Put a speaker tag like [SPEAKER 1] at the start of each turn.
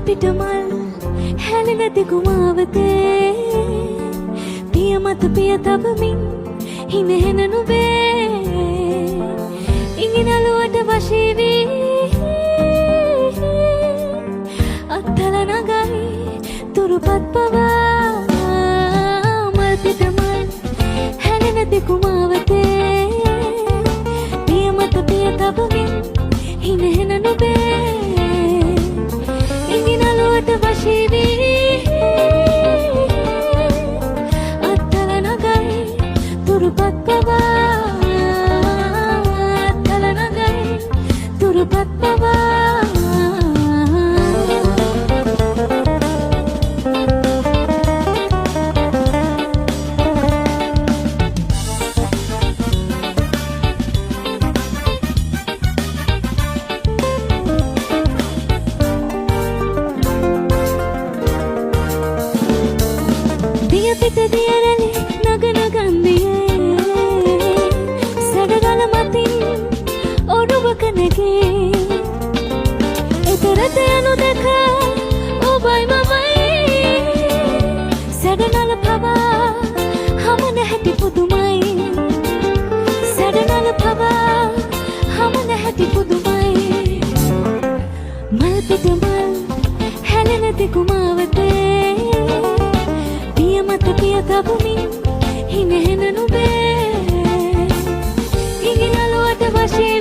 [SPEAKER 1] පිට මල් හැලෙන දිගුමාවතේ පිය මත පිය තබමින් හිනෙහෙන නුඹේ ඉඟිනලුවට වශී වී අත්තල නගයි තුරුපත් පවා මල් පිට මල් හැලෙන දිගුමාවතේ පිය මත පිය තබමින් හිනෙහෙන නුඹේ ඉඟිනලුවට වශී වී අත්තල නගයි තුරුපත් පවා අත්තල නගයි තුරුපත් පවා පිට දියරලි නගන ගන්දියේ සඩගල මතින් ඔරුවක නැගේ එතරට යනු දැක ඔබයි මමයි සඩනල පවා හමන හැටි පුදුමයි සඩනල පවා හමන හැටි පුදුමයි මල් පිට මල් හැලෙන දිගුමාවතේ පිය තබමින් හිනෙහෙන නුඹේ ඉඟිනලුවට වශී